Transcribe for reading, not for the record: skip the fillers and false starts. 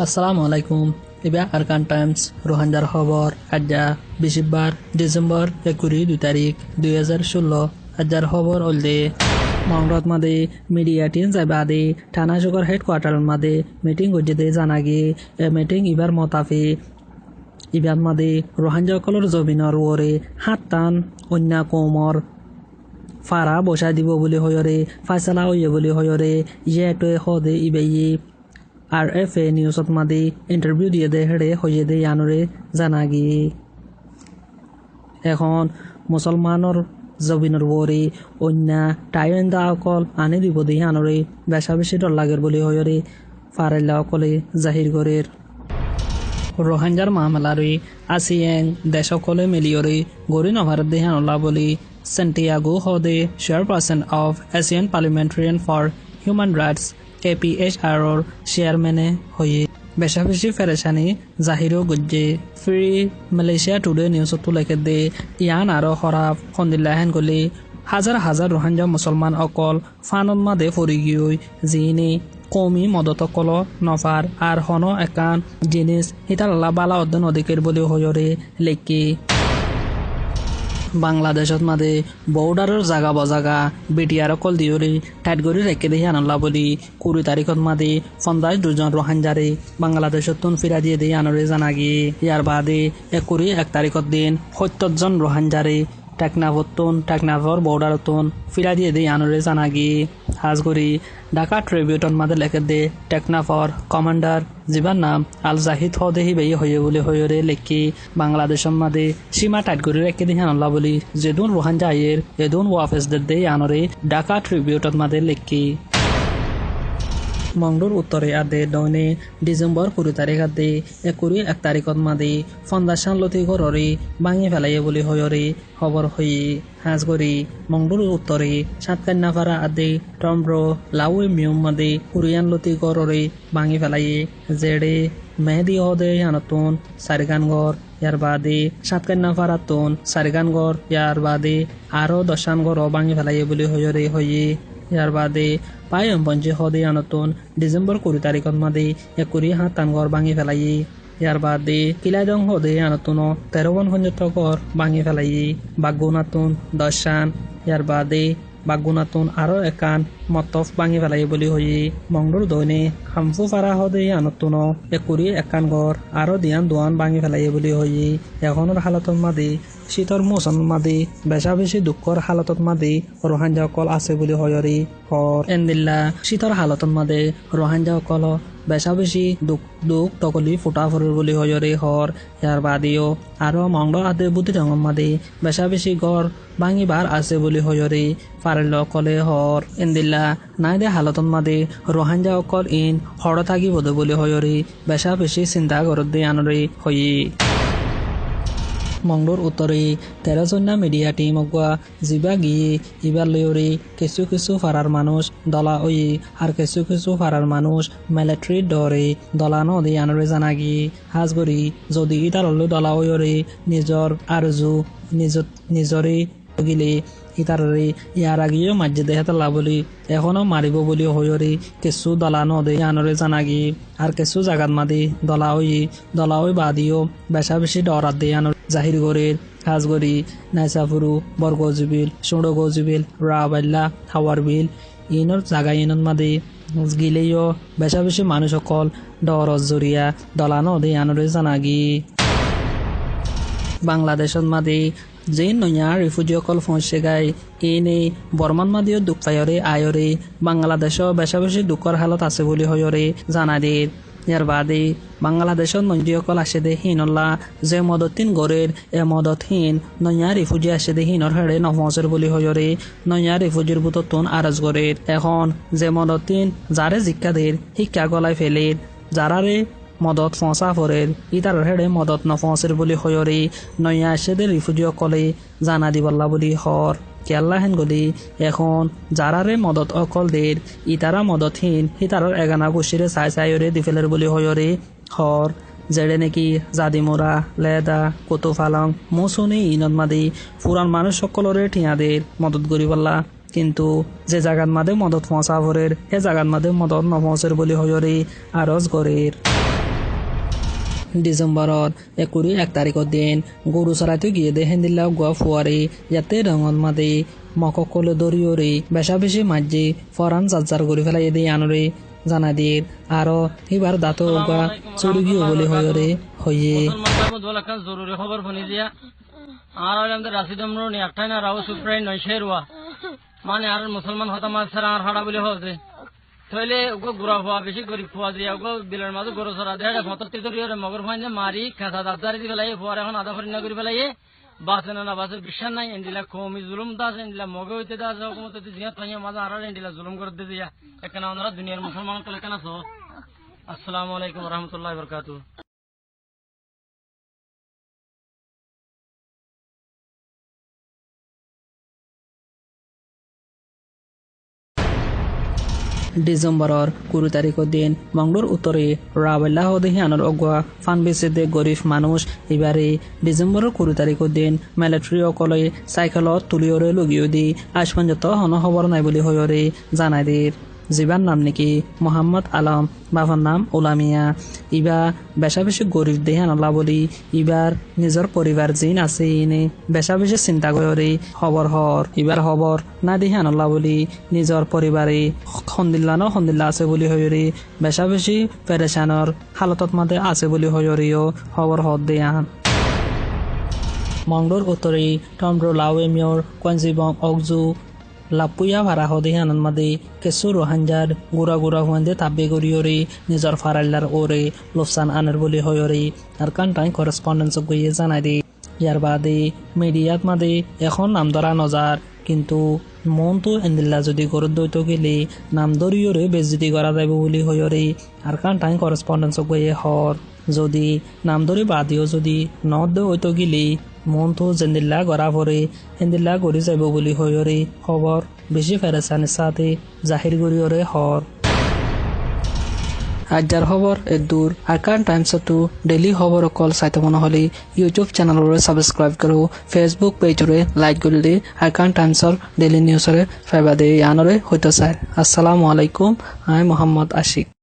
আসসালামু আলাইকুম। এবার আরকান টাইমস রোহাঞ্জার খবর আজ্জা বিশিবার ডিসেম্বর 21 তারিখ 2016 আজ্জার খবর অলদে মংরত মাদে মিডিয়া টিন যাইবাদে থানা চকর হেডকোয়ার্টার মাদে মিটিং গজ্জেদে জানাগি মিটিং ইবার মতাফি ইবার মাদে রোহাঞ্জা কলর জমিনর ওরে হাত্তান অন্য কোমর ফারা বসা দিব বলে হয়রে ফাইসালা হইয়ে বলে হয়রে ইয়ে হদে ইবেই RFA নিউজত মাদি ইন্টারভিউ দিয়ে দে হেড়ে হয়ে দে ইয়ানরে জানাগি এখন মুসলমানর জবিনর বরে অন্য টাইন্দা অকল আনি দিব দে ইয়ানরে বেশা বেশি ডর লাগের বলে হয়রে ফারেল্লা অকলে জাহির গরের রোহাঞ্জার মামলারে আসিয়েং দেশকলে মিলিয়রে গরি নভারত দে হানলা বলি সেন্টিয়াগো হদে chairperson of Asian parliamentarian for human rights APHR চেয়ারম্যানে হয়ে বেশা বেশি ফেরেশানি জাহিরও গজ্জে ফ্রি মালয়েশিয়া টুডে নিউজতো লেখে দে ইয়ান আরো খরাব খন্দিল্লাহেন গলি হাজার হাজার রোহাঞ্জা মুসলমান অকল ফানত মাদে ফরি গিয়ে যিনি কমি মদতকল নফার আর হন একান জিনিস হিতাল্লা বালা অধ্যয়ন অধিকের বলে হয়রে লেখি বাংলাদেশত মাদে বর্ডারের জাগা বজাগা বিটিআর অকল দিয়রি টাইট করে রেখে দিয়ে আনলা বলি 20 তারিখত মাদে 52 রোহাঞ্জারে বাংলাদেশত ফিরা দিয়ে দিয়ে আনরে জানাগি ইয়ার বাদে 1 তারিখত দিন 70 রোহাঞ্জারে টেকনাফর বর্ডারতন ফিরা দিয়ে দিয়ে আনরে জানাগি হাজগরি ঢাকা ট্রিবিউটন মাদে লেখে দে টেকনাফর কমান্ডার জিবার নাম আল জাহিদ হদেহি বেই হয়ে বলে হয়রে লেখি বাংলাদেশের মাদে সীমা টাইট করে রেখে দিয়ে আনলা বলি যেদুন রোহাঞ্জা আয়ের এদুন ওয়াফেসদের দে আনরে ঢাকা ট্রিবিউটন মাদে লেখি মংডুর উত্তরে আদে দৈনে ডিসেম্বর 20 তারিখ আদে 1 তারিখত মাদে ফন্দাশান লতি ঘররে ভাঙি ফেলাইয়ে বলে হয়রে খবর হয়ে হাজগরি মংডুর উত্তরে সাতকান্নাফারা আদে টম্ব্রো লাউই মিউম মাদে কুরিয়ান লতি ঘররে ভাঙি ফেলাইয়ে জেডে মেহেদি হদে আনতুন সারিগানগর ইয়ার বাদে সাতকান্নাফারাতুন সারিগানগর ইয়ার বাদে আরো 10 ঘর ভাঙি ফেলাইয়ে বলে হয়রে হয়ে ইয়ার বাদে পায়ম পঞ্চে হদে আনতুন ডিসেম্বর 20 তারিখত মাদে 27 ঘর ভাঙি ফেলাই ইয়ার বাদে কিলাইদং হদে আনতুন 13 ঘর ভাঙি ফেলাই বাগুনাতুন 10 ইয়ার বাদে বাগুনাতুন আরো একান মতফ ভাঙি ফেলাই বলি হয়ে মংডুর দৈনে হামফু ফারা হদে আনতুন 21 ঘর আরো দিয়ান দোয়ান ভাঙি ফেলাই বলি হয়ে এখনের হালতর মাদে শীতর মৌসুম মাদে বেশা বেশি দুঃখর হালতত মাদে রোহাঞ্জা অকল আছে বলে হয়রি হর এন্দিল্লা শীতর হালতত মাদে রোহাঞ্জা অকল বেশা বেশি দুঃখ তকলি ফুটাফরের বলে হয়রে হর ইয়ার বাদেও আরো মংড আদে বুদ্ধি রঙর মাদে বেশা বেশি গড় ভাঙিবার আছে বলে হয়রে ফারেল অকলে হর এন্দিল্লা নাই দে হালতত মাদে রোহাঞ্জা অকল ইন হর থাকি বদে বলে হয়রে বেশা বেশি চিন্তা করত দে আনরে হয়ে মংডুর উত্তরে 13 জনা মিডিয়া টিম অগুয়া জিবা গিয়ে ইবার লয়রে কিছু ফারার মানুষ দলা ওই আর কিছু ফারার মানুষ মিলিটারি ডরে দলানো দিয়ে আনরে জানাগি হাজগরি যদি ইতারলে দলা ওয়রে নিজর আরজু নিজরে গিলে ইতারে ইয়ার আগেও মাঝে দেহাতলা বলি এখনো মারিব বলি হয়রে কিছু দলানো দে আনরে জানাগি আর কিছু জাগাত মাদি দলা ওই বাদিও বেশা বেশি ডরাত দে আনর জাহির গরের হাজগরি নাইসাফুরু বরগজবিল সুড়গজবিল রাবাল্লা হাওয়ারবিল ইনর জাগা ইনত মাদি গিলেও বেশা বেশি মানুষ সকল ডরজ জরিয়া দলানো দে আনরে জানাগি বাংলাদেশত মাদি যে নয়া রিফিউজি অকল পৌঁছে গাই এনে বর্মান মাদিও দুঃখ পায়রে আয়রে বাংলাদেশও বেশা বেশি দুঃখর হালত আছে বলে হয়রে জানা দিয়ে ইয়ার বাদে বাংলাদেশত নদীসকল আসে দে হিনল্লা যে মদতিন গড়ের এ মদতহীন নয়া রিফিউজি আসে দে হিনর হেড়ে নফসের বলি হয়রে নয়া রিফিউজির বুততুন আরজ গড়ের এখন যে মদতিন যারে শিক্ষা গলায় ফেলে যারারে মদত ফসা ফরের ইতার হেড়ে মদত নফসের বলি হয়রে নয়া আসে দে রিফিউজি অকলে জানা দিবল্লা বলি হর কেল্লা হেন গলি এখন যারারে মদত অকল দের ইতারা মদতহীন হিতারর এগানা গুছিরে চাইরে দিফেলের বলি হয়রে হর যেড়ে নাকি জাদিমোরা লেদা কুতু ফালং মৌসুনি ইনত মাদি পুরান মানুষ সকলরে ঠিয়াদের মদত করি বললা কিন্তু যে জাগাত মাদে মদত পৌঁছাবরের সে জাগাত মাদে মদত নপৌঁছের বলি হয়রে আরজ গরের ডিসেম্বরর 1 তাৰিখৰ দিন গৰু চৰাইতে গিয়ে দেখেন দিলা গোৱা ফুৱাৰে ইয়াতে ৰঙত মাদে মককলে দৰিয়ৰে বেচা বেছি মাজি ফৰান জাজ্জাৰ কৰি পেলাই দিয়ে আনৰে জানা দিয়ে আৰু এইবাৰ দাঁত গোৱা চুরি গিয়ে বলি হয়রে হয়ে জরুরি খবর শুনি দিয়া আর আমাদের রাশিদ আমরুন একটাই না রাও সুপ্রাই নয় শেরওয়া মানে আর মুসলমান হতা মাছ ছাড়া আর হাড়া বলে হচ্ছে তাইলে ওকে গুড়া হওয়া বেশি গরিব হওয়া দিয়ে ওকে বিলের মাঝে গরু সরা দেয় ভতরটি ধরি মগর ফাইনে মারি খেঁচা দাঁতারি দিয়ে পেলাই পরে এখন আধা ফরিনা করে পেলাই বাসে না বাসে বিশ্বাস নাই এন্ডিলা কমি জুলুম দাস এন্ডিলা মগে হইতে দাস হুকুমতে জিয়া তাইয়া মাঝে আর এন্ডিলা জুলুম করে দিয়ে দিয়া এখানে আমরা দুনিয়ার মুসলমান কলে কেন আছো আসসালামু আলাইকুম রহমতুল্লাহ বরকাতু ডিসেম্বরর 20 তাৰিখৰ দিন মংগলোৰ উত্তৰে ৰাবেল্লাহ দেহিয়ানোৰ অগুয়া ফান বেসিদে গৰিব মানুষ এবাৰে ডিসেম্বৰেৰ 20 তাৰিখৰ দিন মিলিটারি অকলে সাইকেলত তুলিয়রে লগিও দি আজ পর্যন্ত হন খবর নাই বলি হয়রে জানাই দিয়ে জিবার নাম নাকি মোহাম্মদ আলম বাবার নাম ওলামিয়া ইবা বেশা বেশি গরিব দেহানলা বলি ইবার নিজের পরিবার জিন আছে ইনে বেশা বেশি চিন্তা করে খবর হর ইবার খবর না দেহানলা বলি নিজের পরিবারে খন্দিল্লা আছে বলি হয়রে বেশা বেশি পেরেশানর হালতত মাঝে আছে বলি হয়রিও খবর হর দেয়ান মংডোর উত্তরে টমড্রো লাউেমিয়র কঞ্জিবং অকজু লাপুয়া ভাড়া হদিহান মাদে কেসু রোহাঞ্জার গুড়া হুয়ান্দে তাব্বে গরিয়রে নিজর ফারাল্লার ওরে লোকসান আনার বলি হয়রে আর কান্টাই করেসপন্ডেন্স গিয়ে জানাই দি ইয়ার বাদে মিডিয়াত মাদে এখন নাম ধরা নজার কিন্তু মন তো এন্দিল্লা যদি গরুর দৈত গেলে নাম ধরিয়রে বেজ্জিতি করা যাইব বলি হয়রে আর কান্টাই করেসপন্ডেন্স গিয়ে হর যদি নাম ধরে বাদিও যদি নদ হইতো গেলে মন তো জেন্দিল্লা গড়া পরে হেন্দিল্লা গড়ি যাব বলি হয়রে খবর বেশি ফেরেসানির সাথে জাহির গড়িয়রে হর আজ্জার খবর দূর আরকান টাইমসতো ডেইলি খবর অকল চাইতে মনে হলে ইউটিউব চ্যানেলরে সাবস্ক্রাইব করো ফেসবুক পেজরে লাইক করলে আরকান টাইমসর ডেইলি নিউজরে ফাইবা দে আনরে হইতো চাই আসসালামু আলাইকুম আই মোহাম্মদ আশিক